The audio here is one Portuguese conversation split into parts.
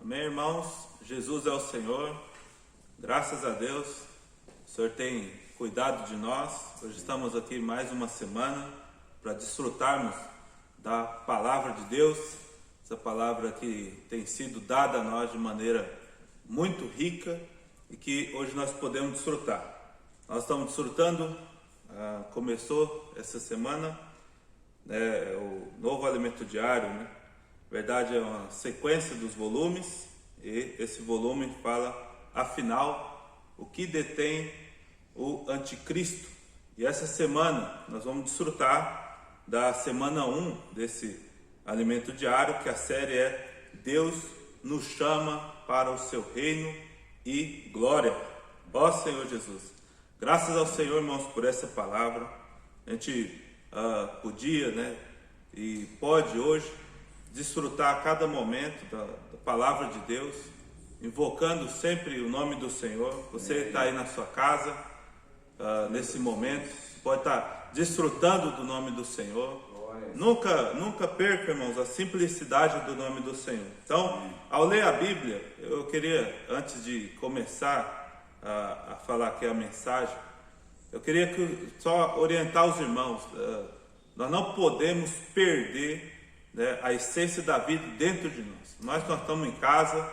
Amém, irmãos? Jesus é o Senhor. Graças a Deus, o Senhor tem cuidado de nós. Hoje estamos aqui mais uma semana para desfrutarmos da palavra de Deus. Essa palavra que tem sido dada a nós de maneira muito rica e que hoje nós podemos desfrutar. Nós estamos desfrutando, começou essa semana, o novo alimento diário, né? Na verdade é uma sequência dos volumes e esse volume fala, afinal, o que detém o anticristo. E essa semana nós vamos desfrutar da semana 1 desse alimento diário, que a série é Deus nos chama para o seu reino e glória. Ó Senhor Jesus, graças ao Senhor, irmãos, por essa palavra. A gente podia, e pode hoje desfrutar a cada momento da palavra de Deus, invocando sempre o nome do Senhor. Você está aí na sua casa, nesse momento, pode estar desfrutando do nome do Senhor. Nunca perca, irmãos, a simplicidade do nome do Senhor. Então, ao ler a Bíblia, eu queria, antes de começar a falar aqui a mensagem, eu queria só orientar os irmãos. Nós não podemos perder a essência da vida dentro de nós. Nós estamos em casa,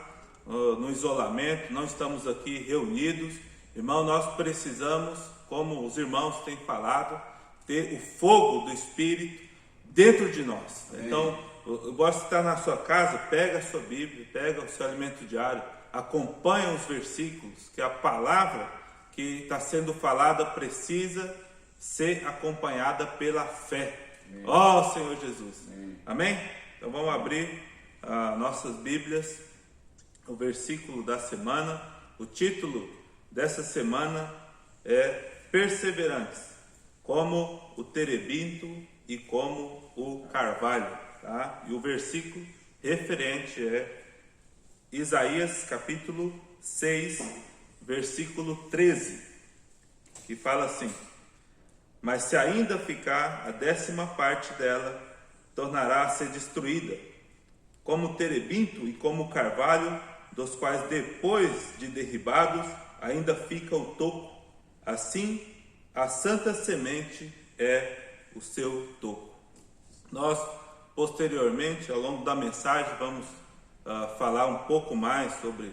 no isolamento, não estamos aqui reunidos. Irmão, nós precisamos, como os irmãos têm falado, ter o fogo do Espírito dentro de nós. Então, eu gosto de estar na sua casa, pega a sua Bíblia, pega o seu alimento diário, acompanha os versículos, que a palavra que está sendo falada precisa ser acompanhada pela fé. Ó Senhor Jesus. Amém? Então vamos abrir nossas Bíblias, o versículo da semana. O título dessa semana é Perseverantes, como o terebinto e como o carvalho, tá? E o versículo referente é Isaías capítulo 6, versículo 13, que fala assim: mas se ainda ficar a 10ª parte dela, tornará a ser destruída, como o terebinto e como o carvalho, dos quais depois de derribados ainda fica o toco. Assim, a santa semente é o seu toco. Nós, posteriormente, ao longo da mensagem, vamos falar um pouco mais sobre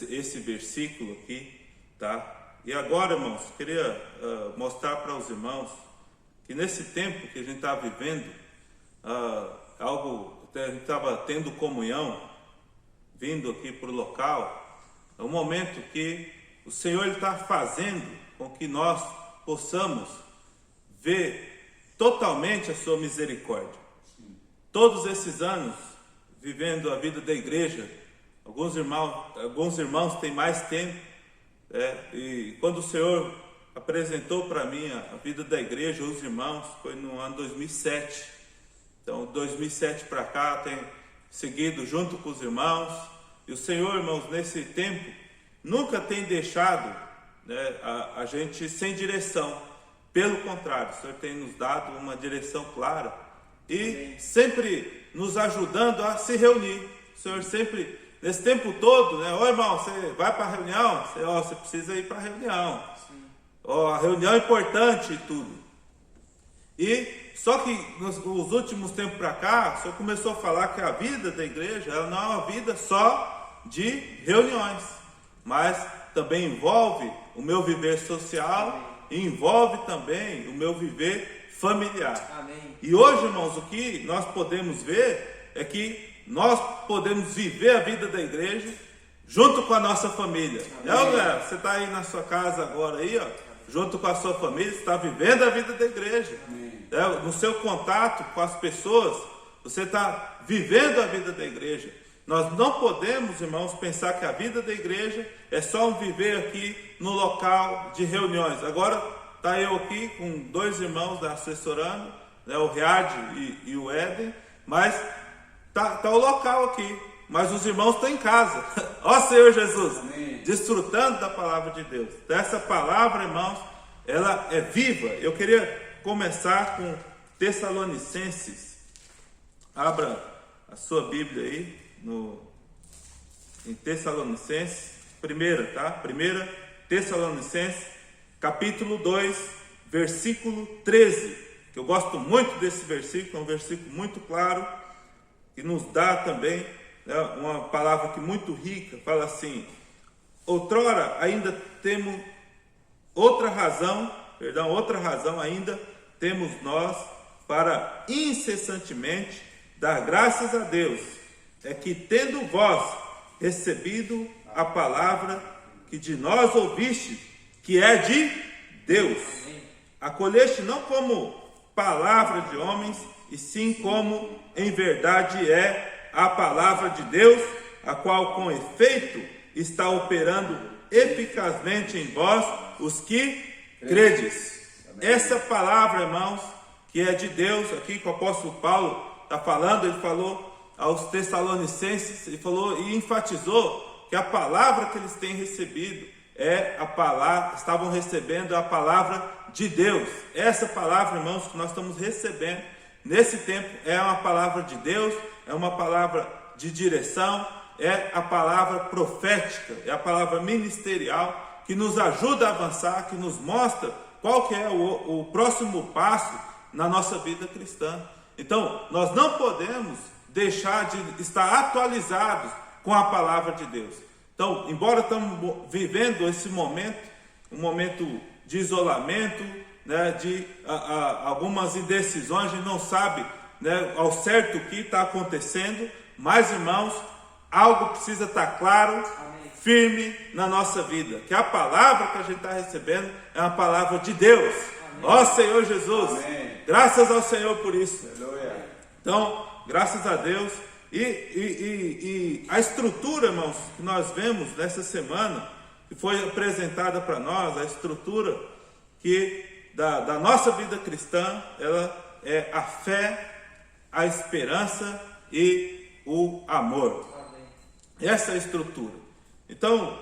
esse versículo aqui, tá? E agora, irmãos, queria mostrar para os irmãos que nesse tempo que a gente está vivendo, a gente estava tendo comunhão, vindo aqui para o local, é um momento que o Senhor está fazendo com que nós possamos ver totalmente a sua misericórdia. Todos esses anos, vivendo a vida da igreja, alguns irmãos têm mais tempo, e quando o Senhor apresentou para mim a vida da igreja, os irmãos, foi no ano 2007. Então, 2007 para cá, tenho seguido junto com os irmãos. E o Senhor, irmãos, nesse tempo, nunca tem deixado a gente sem direção. Pelo contrário, o Senhor tem nos dado uma direção clara e sempre nos ajudando a se reunir. O Senhor sempre, nesse tempo todo, ô irmão, você vai para a reunião? Você precisa ir para a reunião. A reunião é importante e tudo. E só que nos últimos tempos para cá, o Senhor começou a falar que a vida da igreja ela não é uma vida só de reuniões, mas também envolve o meu viver social e envolve também o meu viver familiar. Amém. E hoje, irmãos, o que nós podemos ver é que nós podemos viver a vida da igreja junto com a nossa família. Você está aí na sua casa agora, junto com a sua família, você está vivendo a vida da igreja. No seu contato com as pessoas, você está vivendo a vida da igreja. Nós não podemos, irmãos, pensar que a vida da igreja é só um viver aqui no local de reuniões. Agora está eu aqui com 2 irmãos assessorando, o Riad e o Éden, mas Tá o local aqui, mas os irmãos estão em casa. Ó Senhor Jesus, amém. Desfrutando da palavra de Deus. Dessa palavra, irmãos, ela é viva. Eu queria começar com Tessalonicenses. Abra a sua Bíblia aí no em Tessalonicenses, primeira Tessalonicenses, capítulo 2, versículo 13, que eu gosto muito desse versículo, é um versículo muito claro, que nos dá também, né, uma palavra que muito rica, fala assim: outrora ainda temos outra razão ainda temos nós para incessantemente dar graças a Deus, é que tendo vós recebido a palavra que de nós ouviste, que é de Deus, acolheste não como palavra de homens, e sim como em verdade é a palavra de Deus, a qual com efeito está operando eficazmente em vós, os que credes. Essa palavra, irmãos, que é de Deus, aqui que o apóstolo Paulo está falando, ele falou aos Tessalonicenses, ele falou e enfatizou que a palavra que eles têm recebido é a palavra, estavam recebendo a palavra de Deus. Essa palavra, irmãos, que nós estamos recebendo nesse tempo é uma palavra de Deus, é uma palavra de direção, é a palavra profética, é a palavra ministerial que nos ajuda a avançar, que nos mostra qual que é o próximo passo na nossa vida cristã. Então, nós não podemos deixar de estar atualizados com a palavra de Deus. Então, embora estamos vivendo esse momento, um momento de isolamento, né, de algumas indecisões, a gente não sabe, né, ao certo o que está acontecendo, mas, irmãos, algo precisa estar claro, firme na nossa vida, que a palavra que a gente está recebendo é uma palavra de Deus. Ó Senhor Jesus, amém. Graças ao Senhor por isso. Aleluia. Então, graças a Deus. E a estrutura, irmãos, que nós vemos nessa semana, que foi apresentada para nós, a estrutura que da nossa vida cristã, ela é a fé, a esperança e o amor. Amém. Essa é a estrutura. Então,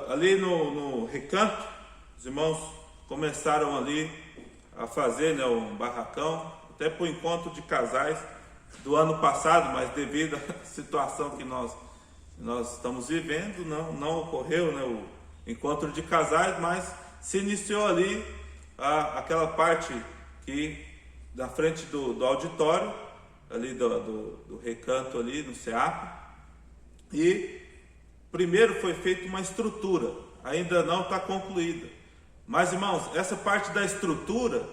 ali no recanto, os irmãos começaram ali a fazer, né, um barracão, até para o encontro de casais do ano passado, mas devido à situação que nós estamos vivendo, não ocorreu, né, o encontro de casais, mas se iniciou ali aquela parte que na frente do auditório, ali do recanto ali no SEAP, e primeiro foi feita uma estrutura, ainda não está concluída, mas, irmãos, essa parte da estrutura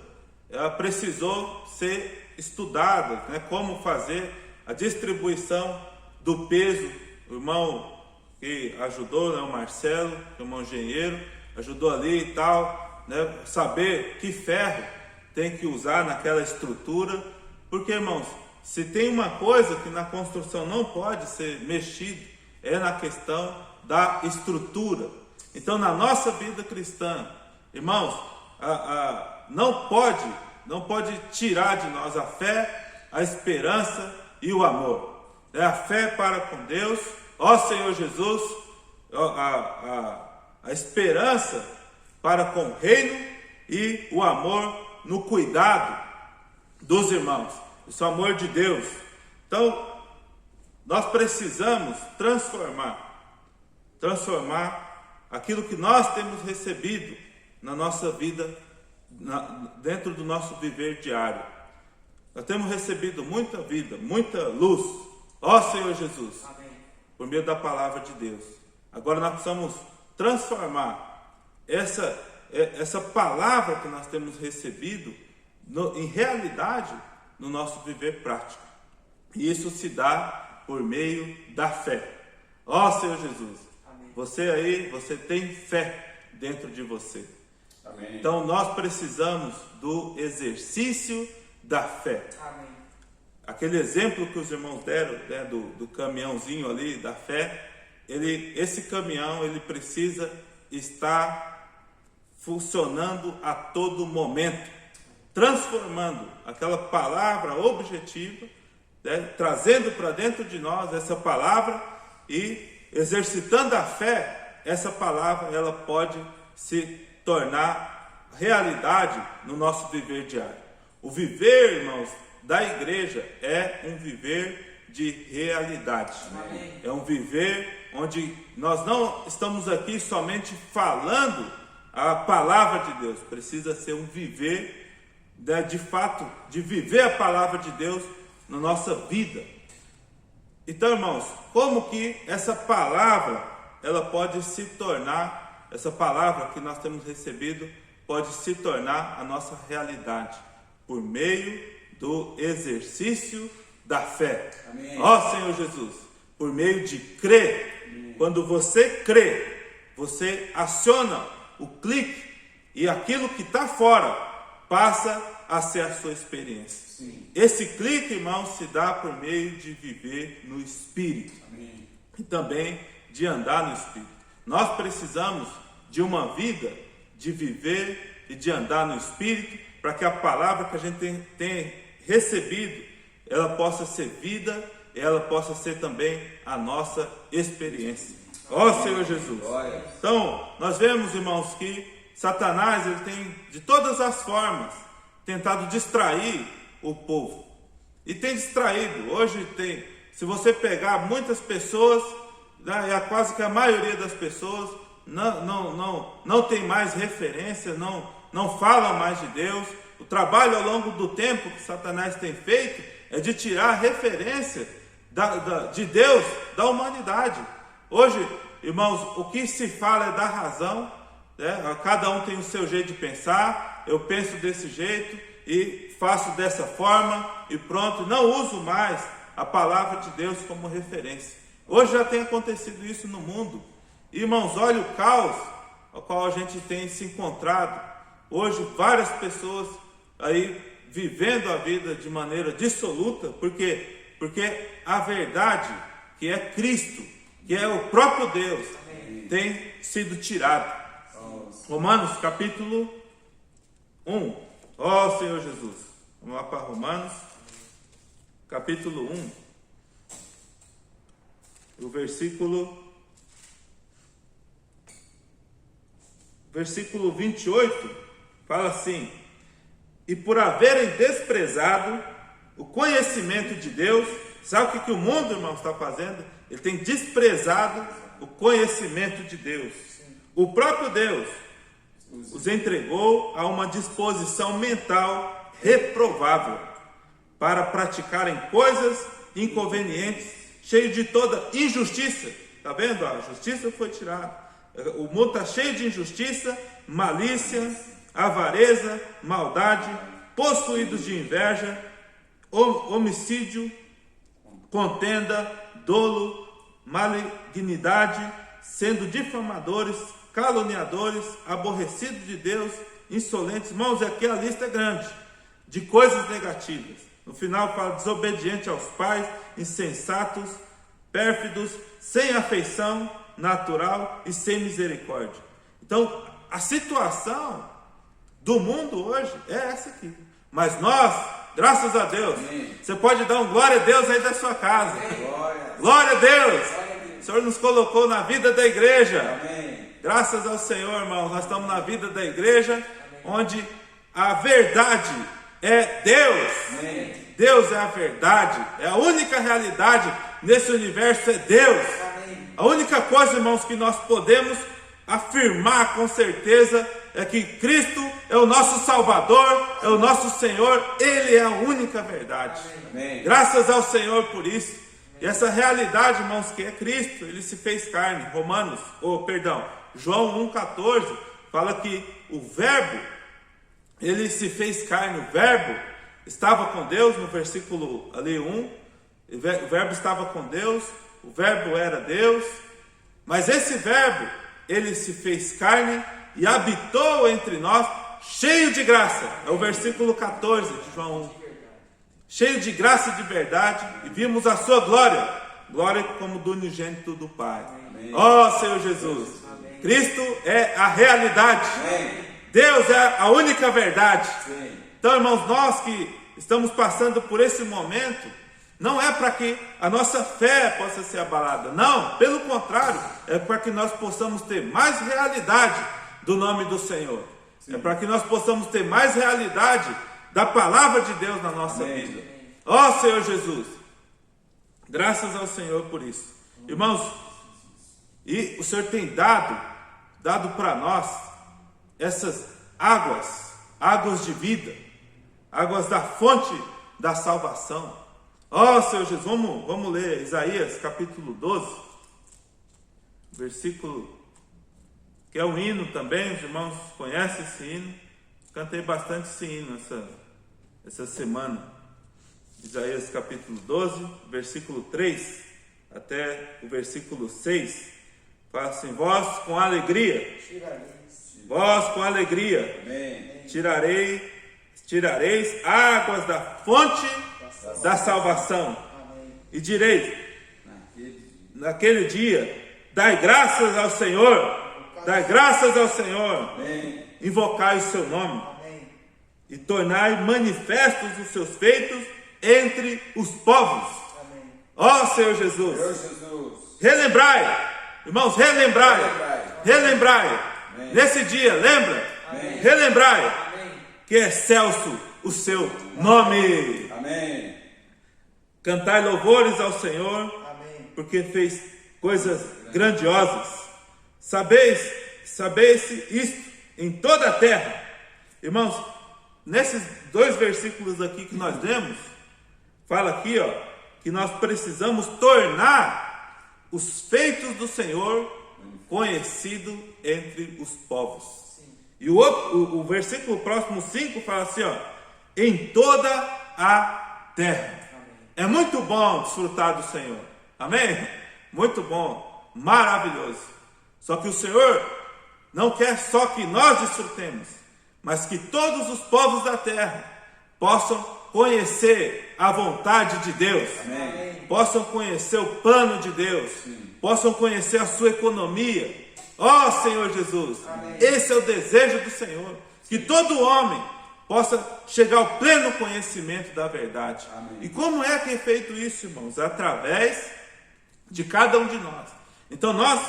ela precisou ser estudada, né, como fazer a distribuição do peso. O irmão que ajudou, né, o Marcelo, o irmão engenheiro, ajudou ali e tal, né, saber que ferro tem que usar naquela estrutura, porque, irmãos, se tem uma coisa que na construção não pode ser mexido, é na questão da estrutura. Então, na nossa vida cristã, irmãos, não pode tirar de nós a fé, a esperança e o amor. É a fé para com Deus, ó Senhor Jesus, a esperança para com o reino e o amor no cuidado dos irmãos, esse amor de Deus. Então, nós precisamos transformar aquilo que nós temos recebido na nossa vida, dentro do nosso viver diário. Nós temos recebido muita vida, muita luz, ó Senhor Jesus, amém, por meio da palavra de Deus. Agora nós precisamos transformar essa palavra que nós temos recebido em realidade no nosso viver prático. E isso se dá por meio da fé. Ó Senhor Jesus, amém. Você tem fé dentro de você. Amém. Então nós precisamos do exercício da fé. Amém. Aquele exemplo que os irmãos deram, né, do caminhãozinho ali da fé, esse caminhão ele precisa estar funcionando a todo momento, transformando aquela palavra objetiva, né, trazendo para dentro de nós essa palavra e exercitando a fé. Essa palavra ela pode se tornar realidade no nosso viver diário. O viver, irmãos, da igreja é um viver de realidade. Amém. É um viver onde nós não estamos aqui somente falando a palavra de Deus, precisa ser um viver, né, de fato, de viver a palavra de Deus na nossa vida. Então, irmãos, como que essa palavra, ela pode se tornar, essa palavra que nós temos recebido, pode se tornar a nossa realidade? Por meio do exercício da fé. Ó Senhor Jesus, por meio de crer. Amém. Quando você crê, você aciona o clique e aquilo que está fora passa a ser a sua experiência. Sim. Esse clique, irmão, se dá por meio de viver no Espírito. Amém. E também de andar no Espírito. Nós precisamos de uma vida de viver e de andar no Espírito, para que a palavra que a gente tem recebido, ela possa ser vida, ela possa ser também a nossa experiência. Ó Senhor Jesus. Então, nós vemos, irmãos, que Satanás, ele tem de todas as formas tentado distrair o povo. E tem distraído. Hoje tem, se você pegar muitas pessoas, né, quase que a maioria das pessoas não tem mais referência, não falam mais de Deus. O trabalho ao longo do tempo que Satanás tem feito é de tirar a referência de Deus da humanidade. Hoje, irmãos, o que se fala é da razão, né? Cada um tem o seu jeito de pensar. Eu penso desse jeito e faço dessa forma e pronto, não uso mais a palavra de Deus como referência. Hoje já tem acontecido isso no mundo. Irmãos, olha o caos ao qual a gente tem se encontrado. Hoje várias pessoas aí vivendo a vida de maneira dissoluta, porque a verdade, que é Cristo, que é o próprio Deus, tem sido tirada. Romanos capítulo 1. Ó Senhor Jesus. Vamos lá para Romanos capítulo 1. O versículo 28 fala assim: e por haverem desprezado o conhecimento de Deus. Sabe o que o mundo, irmão, está fazendo? Ele tem desprezado o conhecimento de Deus. O próprio Deus os entregou a uma disposição mental reprovável para praticarem coisas inconvenientes, cheio de toda injustiça. Está vendo? A justiça foi tirada. O mundo está cheio de injustiça, malícia, avareza, maldade, possuídos de inveja, homicídio, contenda, dolo, malignidade, sendo difamadores, caluniadores, aborrecidos de Deus, insolentes. Irmãos, aqui a lista é grande de coisas negativas. No final fala: desobediente aos pais, insensatos, pérfidos, sem afeição natural e sem misericórdia. Então, a situação do mundo hoje é essa aqui. Mas nós, graças a Deus, amém. Você pode dar um glória a Deus aí da sua casa. Glória a Deus. O Senhor nos colocou na vida da igreja. Amém. Graças ao Senhor, irmãos, nós estamos na vida da igreja, amém. Onde a verdade é Deus. Amém. Deus é a verdade, é a única realidade nesse universo, é Deus. Amém. A única coisa, irmãos, que nós podemos afirmar com certeza é que Cristo é o nosso Salvador, é o nosso Senhor, Ele é a única verdade. Amém. Graças ao Senhor por isso. E essa realidade, irmãos, que é Cristo, Ele se fez carne. João 1,14 fala que o Verbo, Ele se fez carne. O Verbo estava com Deus, no versículo ali 1, o Verbo estava com Deus, o Verbo era Deus, mas esse Verbo, Ele se fez carne e habitou entre nós, cheio de graça. É o versículo 14 de João 1. Cheio de graça e de verdade, e vimos a sua glória, glória como do unigênito do Pai. Ó Senhor Jesus, amém. Cristo é a realidade, amém. Deus é a única verdade. Amém. Então, irmãos, nós que estamos passando por esse momento, não é para que a nossa fé possa ser abalada, não, pelo contrário, é para que nós possamos ter mais realidade do nome do Senhor. Sim. É para que nós possamos ter mais realidade da palavra de Deus na nossa amém. Vida. Ó Senhor Jesus, graças ao Senhor por isso. Irmãos, E o Senhor tem dado para nós essas águas de vida, águas da fonte da salvação. Senhor Jesus, vamos ler Isaías capítulo 12, versículo, que é um hino também, os irmãos conhecem esse hino, cantei bastante esse hino essa semana. Isaías capítulo 12, versículo 3 até o versículo 6, fala assim: vós com alegria, Amém. tirareis águas da fonte da salvação. Amém. E direis, naquele dia, dai graças ao Senhor, Amém. invocai o seu nome, Amém. e tornai manifestos os seus feitos entre os povos. Amém. Ó Senhor Jesus, Senhor Jesus. relembrai, irmãos, relembrai. Amém. Nesse dia, lembra? Amém. Relembrai Amém. que é excelso o seu nome. Amém. Cantai louvores ao Senhor, Amém. porque fez coisas grandiosas. Sabeis isto em toda a terra. Irmãos, nesses 2 versículos aqui que nós lemos, fala aqui, que nós precisamos tornar os feitos do Senhor conhecido entre os povos. Sim. E o versículo próximo 5 fala assim, em toda a terra. Amém. É muito bom desfrutar do Senhor. Amém? Muito bom, maravilhoso. Só que o Senhor não quer só que nós desfrutemos, mas que todos os povos da terra possam conhecer a vontade de Deus. Amém. Possam conhecer o plano de Deus. Sim. Possam conhecer a sua economia. Ó Senhor Jesus, Amém. esse é o desejo do Senhor, que todo homem possa chegar ao pleno conhecimento da verdade. Amém. E como é que é feito isso, irmãos? Através de cada um de nós. Então nós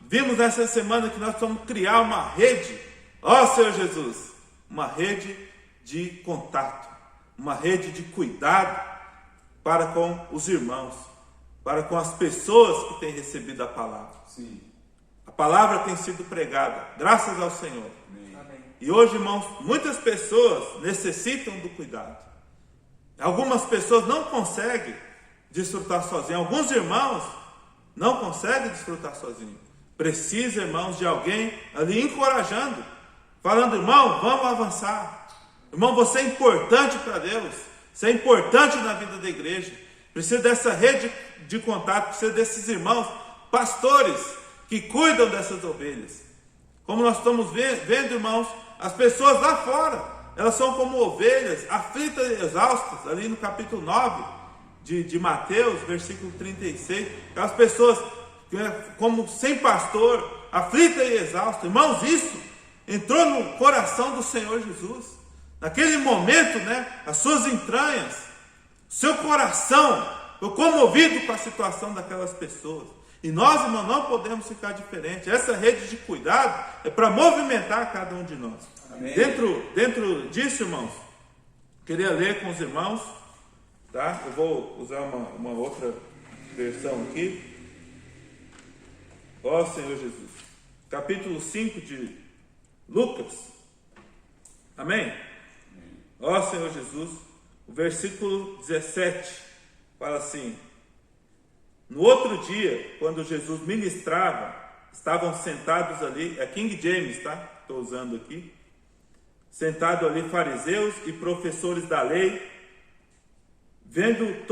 vimos nessa semana que nós vamos criar uma rede, ó Senhor Jesus, uma rede de contato, uma rede de cuidado para com os irmãos, para com as pessoas que têm recebido a palavra. Sim. A palavra tem sido pregada, graças ao Senhor. Amém. Amém. E hoje, irmãos, muitas pessoas necessitam do cuidado. Algumas pessoas não conseguem desfrutar sozinhos. Alguns irmãos não conseguem desfrutar sozinhos. Precisa, irmãos, de alguém ali encorajando, falando: irmão, vamos avançar. Irmão, você é importante para Deus. Você é importante na vida da igreja. Precisa dessa rede de contato, precisa desses irmãos, pastores, que cuidam dessas ovelhas. Como nós estamos vendo, irmãos, as pessoas lá fora, elas são como ovelhas, aflitas e exaustas, ali no capítulo 9 de Mateus, versículo 36, aquelas pessoas como sem pastor, aflita e exausta. Irmãos, isso entrou no coração do Senhor Jesus. Naquele momento, as suas entranhas, seu coração foi comovido com a situação daquelas pessoas. E nós, irmãos, não podemos ficar diferente. Essa rede de cuidado é para movimentar cada um de nós. Amém. Dentro disso, irmãos, queria ler com os irmãos, tá? Eu vou usar uma outra versão aqui. Ó Senhor Jesus, capítulo 5 de Lucas. Amém? Ó Senhor Jesus, o versículo 17 fala assim: no outro dia, quando Jesus ministrava, estavam sentados ali, é King James, tá? Estou usando aqui. Sentado ali fariseus e professores da lei, vindo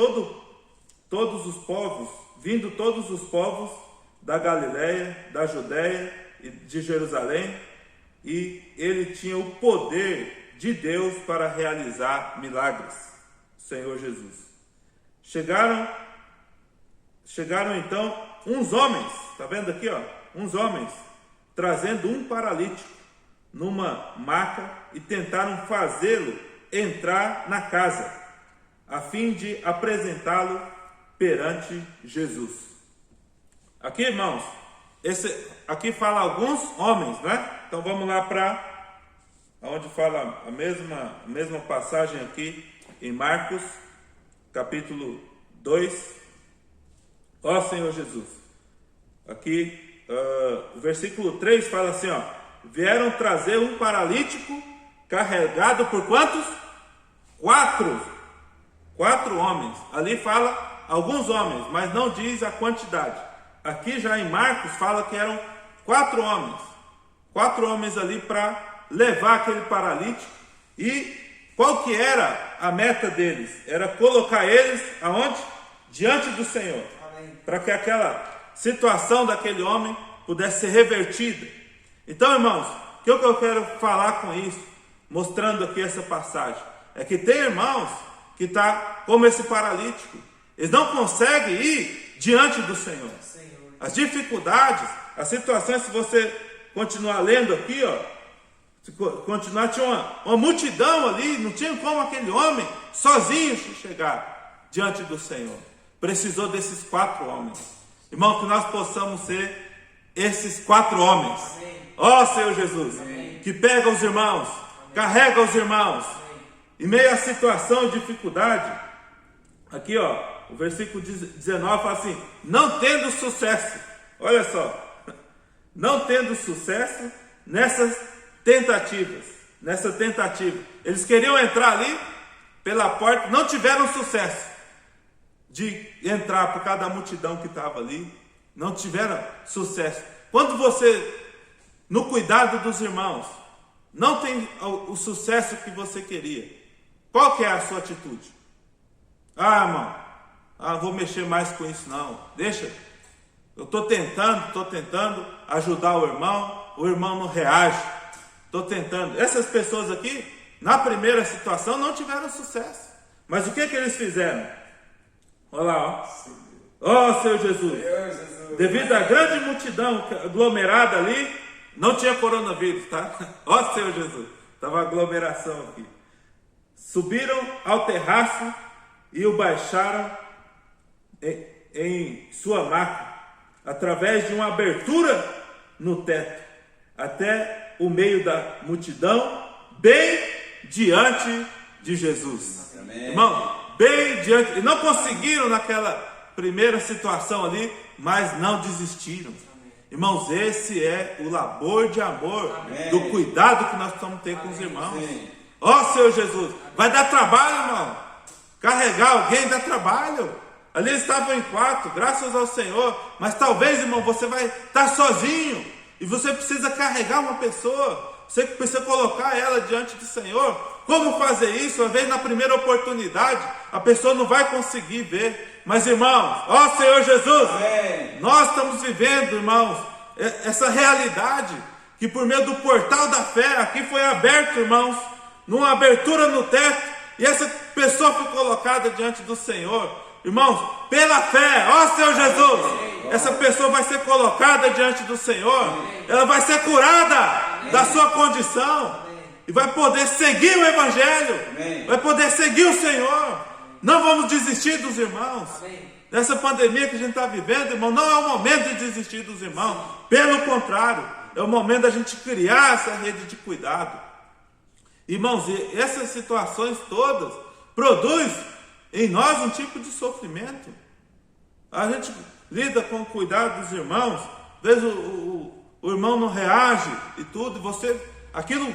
todos os povos da Galiléia, da Judéia e de Jerusalém, e ele tinha o poder de Deus para realizar milagres. Senhor Jesus. Chegaram então uns homens, está vendo aqui, uns homens, trazendo um paralítico numa maca e tentaram fazê-lo entrar na casa, a fim de apresentá-lo perante Jesus. Aqui, irmãos, aqui fala alguns homens, né? Então vamos lá para onde fala a mesma passagem aqui em Marcos, capítulo 2. Ó Senhor Jesus, aqui o versículo 3 fala assim, ó, vieram trazer um paralítico carregado por quantos? 4 homens. Ali fala alguns homens, mas não diz a quantidade. Aqui já em Marcos fala que eram 4 homens. 4 homens ali para levar aquele paralítico. E qual que era a meta deles? Era colocar eles aonde? Diante do Senhor. Para que aquela situação daquele homem pudesse ser revertida. Então, irmãos, o que eu quero falar com isso, mostrando aqui essa passagem, é que tem irmãos que está como esse paralítico. Eles não conseguem ir diante do Senhor. As dificuldades, as situações, se você continuar lendo aqui, ó, se continuar, tinha uma multidão ali, não tinha como aquele homem sozinho chegar diante do Senhor. Precisou desses 4 homens. Irmão, que nós possamos ser esses 4 homens. Ó Senhor Jesus, amém, que pega os irmãos, amém, carrega os irmãos, amém, em meio à situação e dificuldade. Aqui, ó, o versículo 19 fala assim: não tendo sucesso, olha só, não tendo sucesso nessa tentativa, eles queriam entrar ali pela porta, não tiveram sucesso de entrar por causa da multidão que estava ali, não tiveram sucesso. Quando você, no cuidado dos irmãos, não tem o sucesso que você queria, qual que é a sua atitude? Irmão, vou mexer mais com isso não, deixa, eu estou tentando ajudar o irmão não reage, estou tentando. Essas pessoas aqui, na primeira situação, não tiveram sucesso, mas o que eles fizeram? Olha lá, ó Senhor Jesus, devido à grande multidão aglomerada ali, não tinha coronavírus, tá? Ó Senhor Jesus, estava aglomeração aqui. Subiram ao terraço e o baixaram em sua maca, através de uma abertura no teto, até o meio da multidão, bem diante de Jesus. Amém. Irmão, bem diante, e não conseguiram naquela primeira situação ali, mas não desistiram. Irmãos, esse é o labor de amor, amém, do cuidado que nós precisamos ter com os irmãos. Ó Senhor Jesus, vai dar trabalho, irmão. Carregar alguém dá trabalho. Ali eles estavam em 4, graças ao Senhor. Mas talvez, irmão, você vai estar sozinho e você precisa carregar uma pessoa. Você precisa colocar ela diante do Senhor. Como fazer isso? Às vezes na primeira oportunidade a pessoa não vai conseguir ver. Mas irmãos, ó Senhor Jesus, amém, nós estamos vivendo, irmãos, essa realidade que por meio do portal da fé aqui foi aberto, irmãos, numa abertura no teto, e essa pessoa foi colocada diante do Senhor. Irmãos, pela fé, ó Senhor Jesus, essa pessoa vai ser colocada diante do Senhor, ela vai ser curada da sua condição e vai poder seguir o Evangelho, vai poder seguir o Senhor. Não vamos desistir dos irmãos. Nessa pandemia que a gente está vivendo, irmão, não é o momento de desistir dos irmãos, pelo contrário, é o momento da gente criar essa rede de cuidado. Irmãos, e essas situações todas produzem em nós um tipo de sofrimento. A gente lida com o cuidado dos irmãos, às vezes o irmão não reage e tudo, e aquilo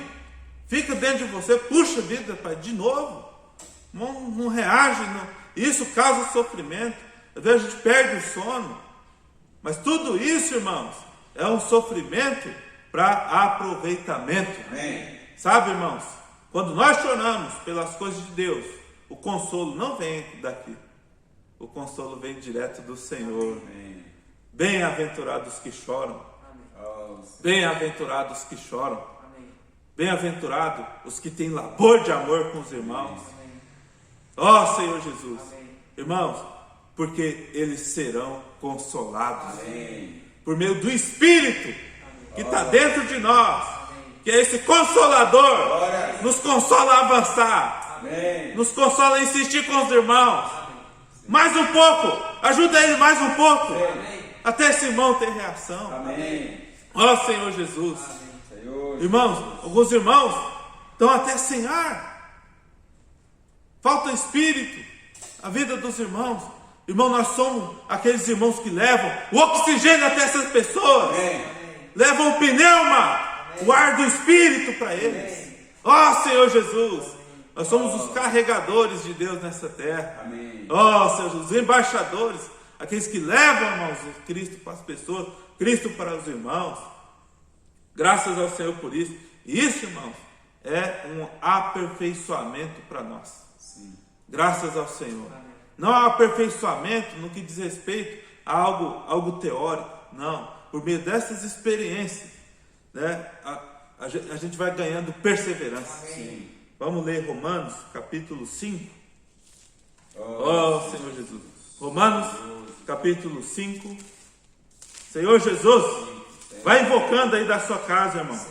fica dentro de você, puxa vida, pai, de novo, não reage, isso causa sofrimento, às vezes a gente perde o sono, mas tudo isso, irmãos, é um sofrimento para aproveitamento. Amém. Sabe, irmãos, quando nós choramos pelas coisas de Deus, o consolo não vem daqui. O consolo vem direto do Senhor. Bem-aventurados que choram. Bem-aventurados que choram. Bem-aventurados os que têm labor de amor com os irmãos. Ó Senhor Jesus. Irmãos, porque eles serão consolados. Por meio do Espírito que está dentro de nós. Que é esse Consolador. Nos consola a avançar. Amém. Nos consola a insistir com os irmãos. Amém. Mais um pouco. Ajuda ele mais um pouco. Amém. Até esse irmão ter reação. Amém. Ó Senhor Jesus. Senhor. Irmãos, alguns irmãos estão até sem ar. Falta espírito. A vida dos irmãos. Irmão, nós somos aqueles irmãos que levam o oxigênio até essas pessoas. Levam o pneuma, o ar do Espírito para eles. Ó Senhor Jesus, nós somos os carregadores de Deus nessa terra. Ó Senhor Jesus, os embaixadores, aqueles que levam, irmãos, Cristo para as pessoas, Cristo para os irmãos. Graças ao Senhor por isso. E isso, irmãos, é um aperfeiçoamento para nós. Graças ao Senhor. Não há aperfeiçoamento no que diz respeito a algo teórico. Não. Por meio dessas experiências, né, a gente vai ganhando perseverança. Vamos ler Romanos, capítulo 5. Senhor Jesus. Romanos, capítulo 5. Senhor Jesus, vai invocando aí da sua casa, irmão.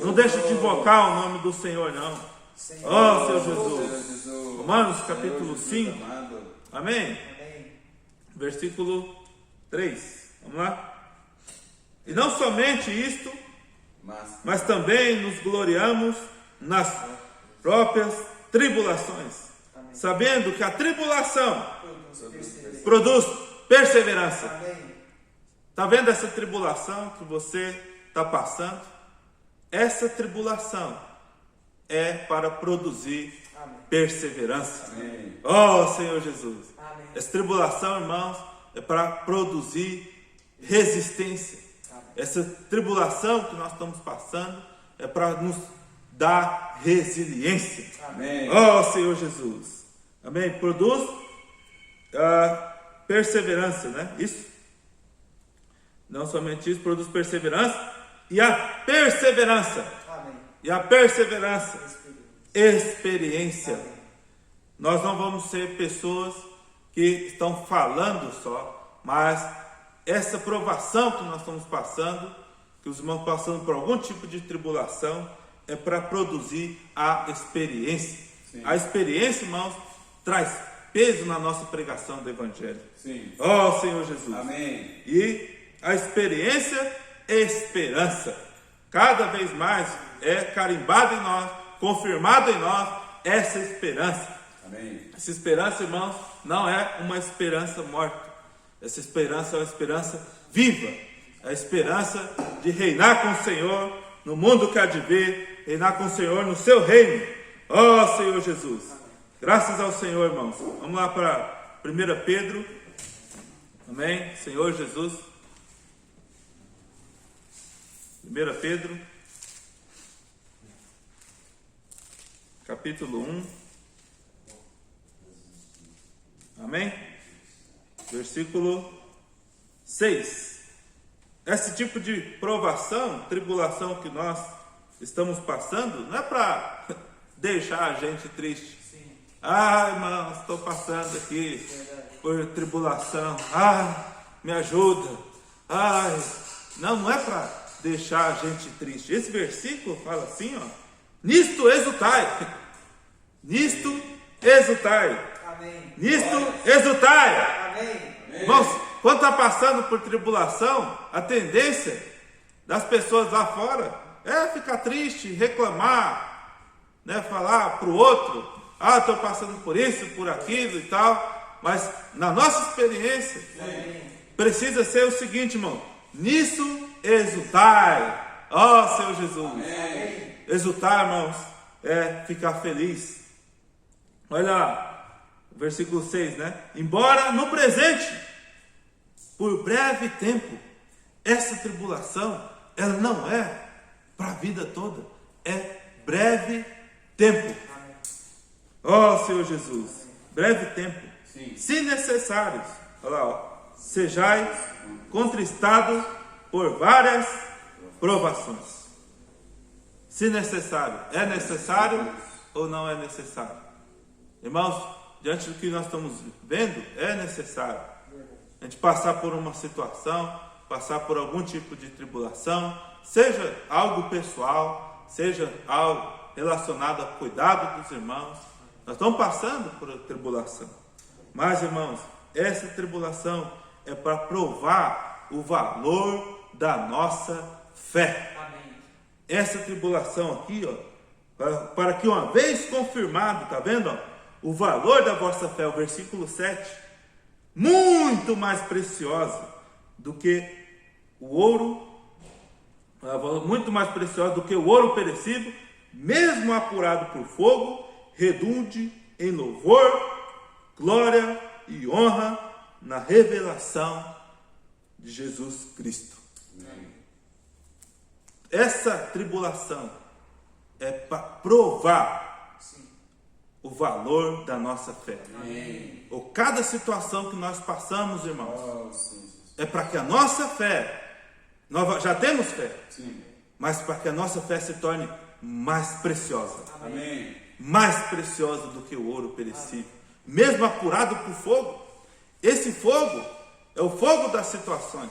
Não deixe de invocar o nome do Senhor, não. Senhor Jesus. Romanos, capítulo 5. Amém? Versículo 3. Vamos lá? E não somente isto, mas também nos gloriamos nas próprias tribulações, sabendo que a tribulação produz perseverança. Está vendo essa tribulação que você está passando? Essa tribulação é para produzir perseverança. Senhor Jesus. Essa tribulação, irmãos, é para produzir resistência. Essa tribulação que nós estamos passando é para nos dar resiliência. Senhor Jesus. Amém. Produz perseverança, né? Isso. Não somente isso, produz perseverança e a perseverança. E a perseverança, experiência. Nós não vamos ser pessoas que estão falando só, mas essa provação que nós estamos passando, que os irmãos passando por algum tipo de tribulação, é para produzir a experiência. A experiência, irmãos, traz peso na nossa pregação do Evangelho. Senhor Jesus. Amém. E a experiência é esperança. Cada vez mais é carimbado em nós, confirmado em nós essa esperança. Essa esperança, irmãos, não é uma esperança morta. Essa esperança é uma esperança viva. É a esperança de reinar com o Senhor no mundo que há de vir, reinar com o Senhor no seu reino. Senhor Jesus. Graças ao Senhor, irmãos. Vamos lá para 1 Pedro. Amém. Senhor Jesus. 1 Pedro, capítulo 1. Amém? Versículo 6. Esse tipo de provação, tribulação que nós estamos passando, não é para deixar a gente triste. Irmãos, estou passando aqui por tribulação. Me ajuda. Não é para deixar a gente triste. Esse versículo fala assim, nisto exultai. Nisto exultai. Nisto exultai. Irmãos, quando está passando por tribulação, a tendência das pessoas lá fora é ficar triste, reclamar, né? Falar para o outro, estou passando por isso, por aquilo e tal. Mas na nossa experiência, precisa ser o seguinte, irmão: nisso exultai. Senhor Jesus. Exultar, irmãos, é ficar feliz. Olha lá, versículo 6, né? Embora no presente, por breve tempo, essa tribulação, ela não é para a vida toda, é breve tempo. Senhor Jesus, breve tempo. Se necessários, olha lá, sejais contristados por várias provações. Se necessário, é necessário ou não é necessário? Irmãos, diante do que nós estamos vendo, é necessário a gente passar por uma situação, passar por algum tipo de tribulação, seja algo pessoal, seja algo relacionado ao cuidado dos irmãos. Nós estamos passando por tribulação, mas, irmãos, essa tribulação é para provar o valor da nossa fé. Essa tribulação aqui, para que uma vez confirmado, está vendo? O valor da vossa fé, o versículo 7, muito mais preciosa do que o ouro, muito mais preciosa do que o ouro perecível, mesmo apurado por fogo, redunde em louvor, glória e honra na revelação de Jesus Cristo. Amém. Essa tribulação é para provar o valor da nossa fé. Amém. Ou cada situação que nós passamos, irmãos, é para que a nossa fé, nós já temos fé, mas para que a nossa fé se torne mais preciosa. Amém. Mais preciosa do que o ouro perecível, mesmo apurado por fogo. Esse fogo é o fogo das situações.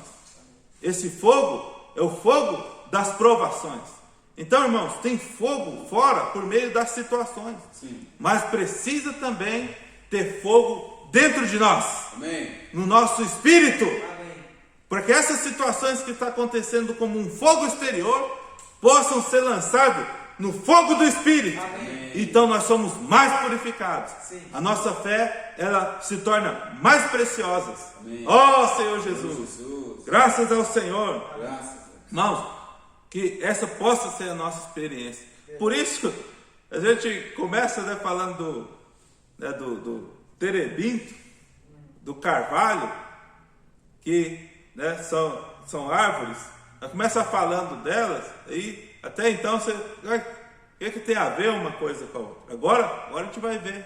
Esse fogo é o fogo das provações. Então, irmãos, tem fogo fora por meio das situações. Sim. Mas precisa também ter fogo dentro de nós. Amém. No nosso espírito. Amém. Para que essas situações que estão acontecendo como um fogo exterior possam ser lançadas no fogo do Espírito. Amém. Então nós somos mais purificados. Sim. A nossa fé, ela se torna mais preciosa. Ó Senhor Jesus. Graças ao Senhor. Graças. Irmãos, que essa possa ser a nossa experiência. Por isso, a gente começa, né, falando do terebinto, do carvalho, que, né, são árvores. Começa falando delas, e até então você... O que tem a ver uma coisa com a outra? Agora a gente vai ver.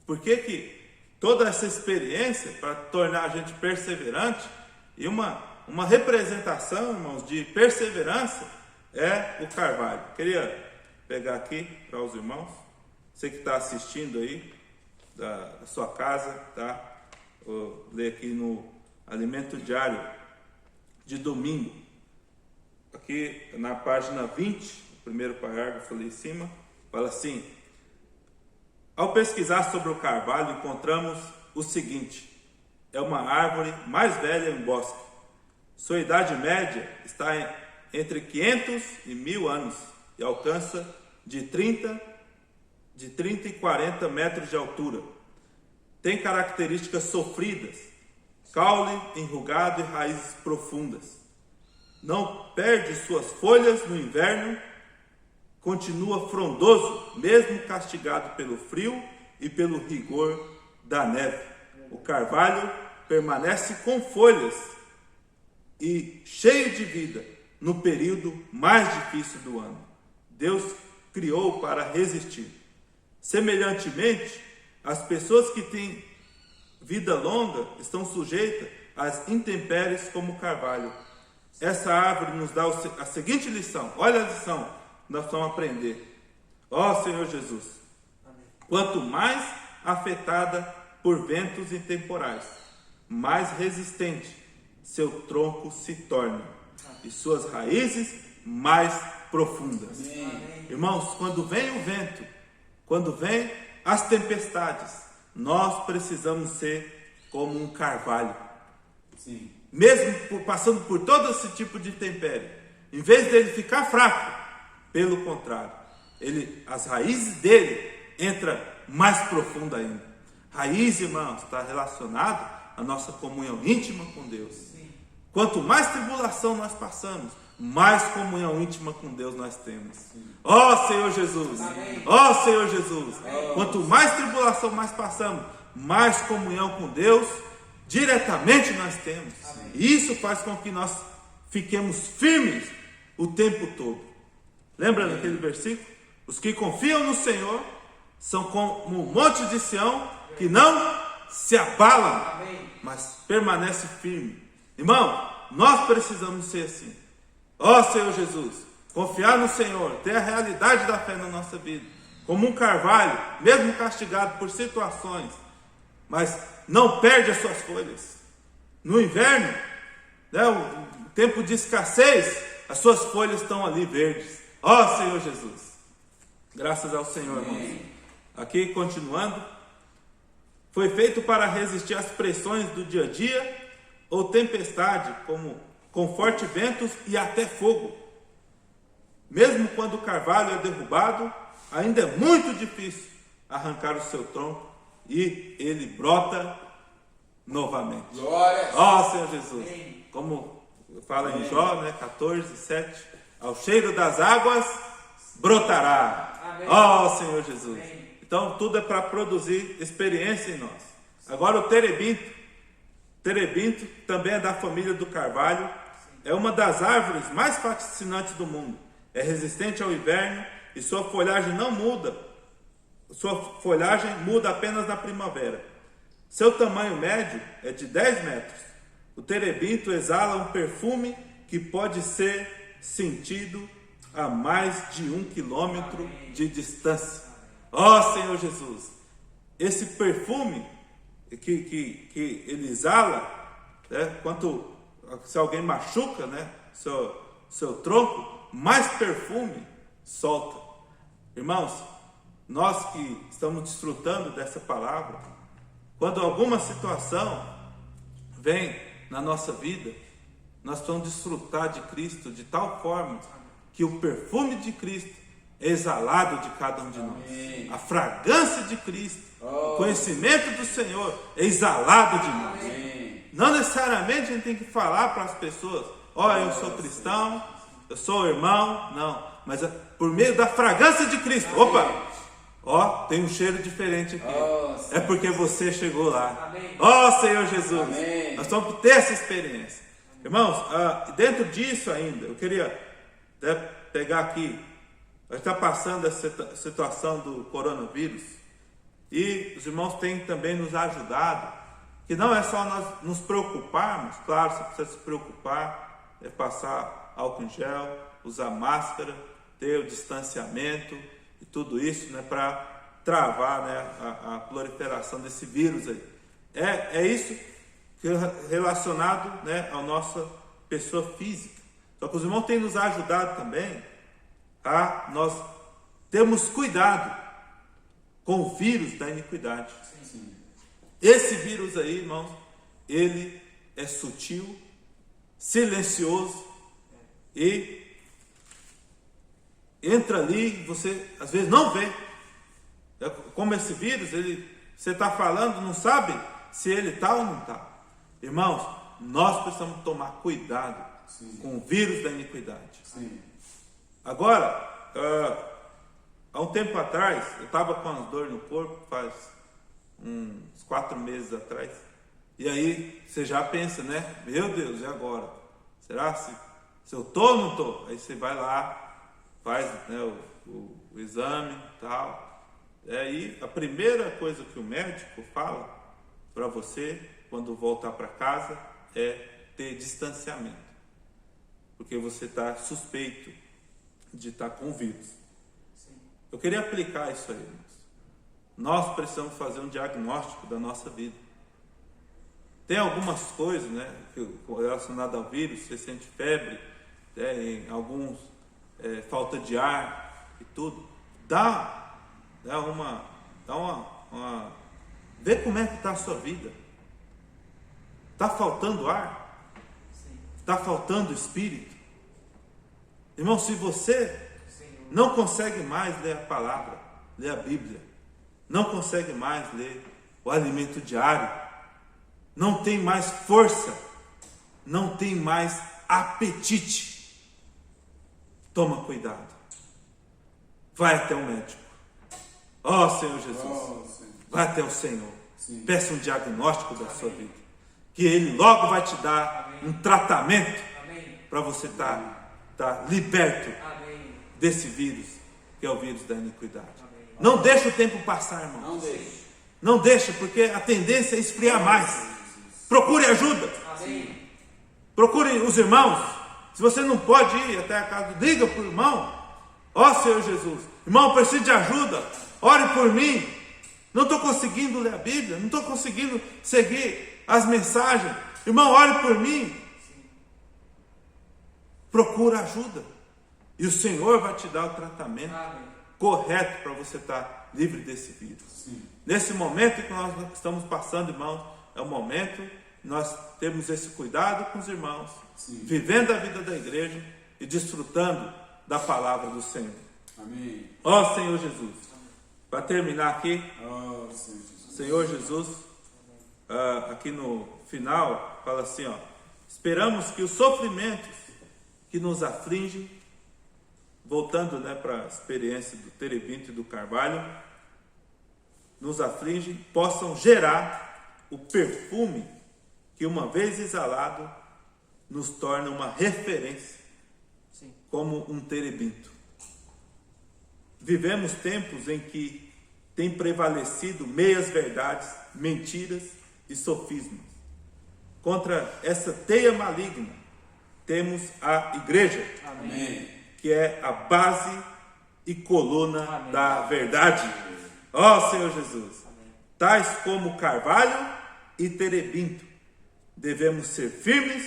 Por que toda essa experiência, para tornar a gente perseverante, e uma representação, irmãos, de perseverança, é o carvalho. Queria pegar aqui para os irmãos, você que está assistindo aí, da sua casa, tá? Vou ler aqui no Alimento Diário de domingo, aqui na página 20, o primeiro parágrafo ali em cima, fala assim: ao pesquisar sobre o carvalho, encontramos o seguinte: é uma árvore mais velha em bosque. Sua idade média está entre 500 e 1000 anos e alcança de 30 e 40 metros de altura. Tem características sofridas, caule enrugado e raízes profundas. Não perde suas folhas no inverno, continua frondoso, mesmo castigado pelo frio e pelo rigor da neve. O carvalho permanece com folhas e cheio de vida no período mais difícil do ano. Deus criou para resistir. Semelhantemente, as pessoas que têm vida longa estão sujeitas às intempéries como o carvalho. Essa árvore nos dá a seguinte lição. Olha a lição que nós vamos aprender. Ó Senhor Jesus, amém. Quanto mais afetada por ventos e temporais, mais resistente seu tronco se torna, e suas raízes mais profundas. Amém. Irmãos, quando vem o vento, quando vem as tempestades, nós precisamos ser como um carvalho. Sim. Mesmo passando por todo esse tipo de intempérie, em vez dele ficar fraco, pelo contrário, as raízes dele entram mais profundo ainda. Raiz, irmãos, está relacionado à nossa comunhão íntima com Deus. Sim. Quanto mais tribulação nós passamos, mais comunhão íntima com Deus nós temos. Ó Senhor Jesus, ó Senhor Jesus, quanto mais tribulação nós passamos, mais comunhão com Deus diretamente nós temos. Amém. E isso faz com que nós fiquemos firmes o tempo todo. Lembra daquele versículo? Os que confiam no Senhor são como o monte de Sião, que não se abalam, amém, mas permanece firme. Irmão, nós precisamos ser assim. Ó Senhor Jesus, confiar no Senhor, ter a realidade da fé na nossa vida, como um carvalho, mesmo castigado por situações, mas não perde as suas folhas. No inverno, né, o tempo de escassez, as suas folhas estão ali verdes. Ó Senhor Jesus, graças ao Senhor, irmãos. Aqui continuando, foi feito para resistir às pressões do dia a dia ou tempestade, com fortes ventos e até fogo. Mesmo quando o carvalho é derrubado, ainda é muito difícil arrancar o seu tronco, e ele brota novamente. Glória. Ó Senhor Jesus, como fala em Jó, né, 14, 7, ao cheiro das águas brotará. Ó Senhor Jesus. Então tudo é para produzir experiência em nós. Agora o terebinto também é da família do carvalho. É uma das árvores mais fascinantes do mundo. É resistente ao inverno e sua folhagem não muda. Sua folhagem muda apenas na primavera. Seu tamanho médio é de 10 metros. O terebinto exala um perfume que pode ser sentido a mais de 1 quilômetro de distância. Ó Senhor Jesus, esse perfume que ele exala, né, se alguém machuca, né, seu tronco, mais perfume solta. Irmãos, nós que estamos desfrutando dessa palavra, quando alguma situação vem na nossa vida, nós precisamos desfrutar de Cristo de tal forma que o perfume de Cristo é exalado de cada um de nós. Amém. A fragrância de Cristo, o conhecimento do Senhor é exalado de nós. Amém. Não necessariamente a gente tem que falar para as pessoas, eu sou cristão, eu sou irmão, não. Mas por meio da fragrância de Cristo, tem um cheiro diferente aqui. É porque você chegou lá. Senhor Jesus, amém. Nós vamos ter essa experiência. Irmãos, dentro disso ainda, eu queria pegar aqui, a gente está passando essa situação do coronavírus, e os irmãos têm também nos ajudado, que não é só nós nos preocuparmos, claro, você precisa se preocupar, passar álcool em gel, usar máscara, ter o distanciamento e tudo isso, né, para travar, né, a proliferação desse vírus aí. É isso que é relacionado, né, à nossa pessoa física. Só que os irmãos têm nos ajudado também a nós termos cuidado com o vírus da iniquidade. Sim. Esse vírus aí, irmãos, ele é sutil, silencioso e entra ali, você às vezes não vê. Como esse vírus, você está falando, não sabe se ele está ou não está. Irmãos, nós precisamos tomar cuidado com o vírus da iniquidade. Sim. Agora, há um tempo atrás, eu estava com as dores no corpo, faz uns 4 meses atrás, e aí você já pensa, né? Meu Deus, e agora? Será se eu estou ou não estou? Aí você vai lá, faz, né, o exame e tal. E a primeira coisa que o médico fala para você, quando voltar para casa, é ter distanciamento. Porque você está suspeito de estar com vírus. Sim. Eu queria aplicar isso aí, irmãos. Nós precisamos fazer um diagnóstico da nossa vida. Tem algumas coisas, né, relacionadas ao vírus, você sente febre, em alguns falta de ar e tudo. Vê como é que está a sua vida. Está faltando ar? Está faltando espírito? Irmão, se você não consegue mais ler a palavra, ler a Bíblia, não consegue mais ler o alimento diário, não tem mais força, não tem mais apetite, toma cuidado. Vai até o médico. Senhor Jesus, vai até o Senhor. Sim. Peça um diagnóstico da sua vida, que Ele logo vai te dar um tratamento para você estar liberto desse vírus, que é o vírus da iniquidade. Não deixa o tempo passar, irmão. Não deixa, porque a tendência é esfriar mais. Procure ajuda. Procure os irmãos. Se você não pode ir até a casa, diga para o irmão: Senhor Jesus, irmão, eu preciso de ajuda, ore por mim. Não estou conseguindo ler a Bíblia, não estou conseguindo seguir as mensagens. Irmão, ore por mim. Procura ajuda. E o Senhor vai te dar o tratamento correto para você estar livre desse vírus. Sim. Nesse momento que nós estamos passando, irmãos, é o momento que nós temos esse cuidado com os irmãos, vivendo a vida da igreja e desfrutando da palavra do Senhor. Amém. Senhor Jesus, para terminar aqui, Senhor Jesus, aqui no final, fala assim, ó: esperamos que os sofrimentos que nos afligem, voltando, né, para a experiência do Terebinto e do Carvalho, nos afligem, possam gerar o perfume que, uma vez exalado, nos torna uma referência, Sim. como um terebinto. Vivemos tempos em que tem prevalecido meias verdades, mentiras e sofismas. Contra essa teia maligna, temos a igreja, Amém. que é a base e coluna Amém. da verdade. Ó Senhor Jesus, Amém. tais como carvalho e terebinto, devemos ser firmes,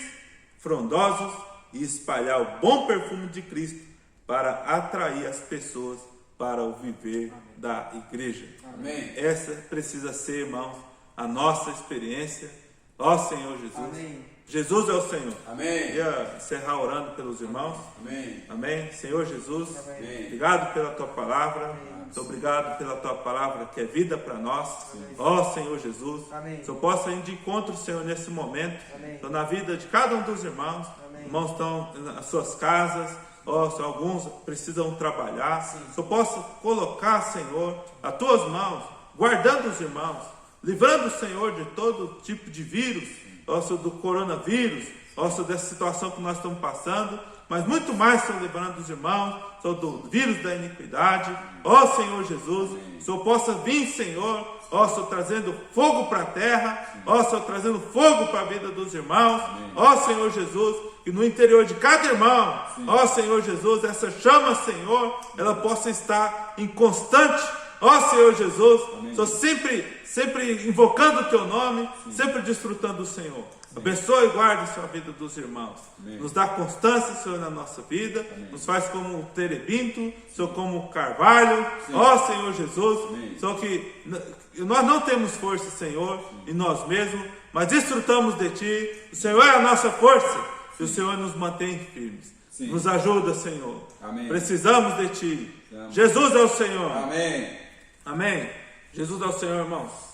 frondosos e espalhar o bom perfume de Cristo para atrair as pessoas para o viver da igreja. Amém. Essa precisa ser, irmãos, a nossa experiência. Ó Senhor Jesus. Amém. Jesus é o Senhor. Amém. Queria encerrar orando pelos irmãos. Amém. Amém. Senhor Jesus, Amém. obrigado pela tua palavra. Amém. Muito obrigado pela tua palavra que é vida para nós. Ó Senhor Jesus, Amém. que eu possa ir de encontro, Senhor, nesse momento. Amém. Estou na vida de cada um dos irmãos. Amém. Irmãos estão nas suas casas. Ó, se alguns precisam trabalhar. Sim. Que eu possa colocar, Senhor, as tuas mãos, guardando os irmãos, livrando o Senhor de todo tipo de vírus, ó, Senhor, do coronavírus, ó, Senhor, dessa situação que nós estamos passando, mas muito mais, Senhor, livrando os irmãos, Senhor, do vírus da iniquidade. Ó Senhor Jesus, o Senhor possa vir, Senhor, ó Senhor, trazendo fogo para a terra, ó Senhor, trazendo fogo para a vida dos irmãos, ó Senhor Jesus, que no interior de cada irmão, ó Senhor Jesus, essa chama, Senhor, ela possa estar em constante, ó Senhor Jesus, Senhor, sempre invocando o teu nome, sempre desfrutando do Senhor. Abençoe e guarde a sua vida dos irmãos. Amém. Nos dá constância, Senhor, na nossa vida. Nos faz como o terebinto, Senhor, como o carvalho. Ó Senhor Jesus, Amém. Senhor, que nós não temos força, Senhor, em nós mesmos, mas desfrutamos de Ti. O Senhor é a nossa força e o Senhor nos mantém firmes. Sim. Nos ajuda, Senhor. Amém. Precisamos de Ti. Amém. Jesus é o Senhor. Amém. Amém. Jesus é o Senhor, irmãos.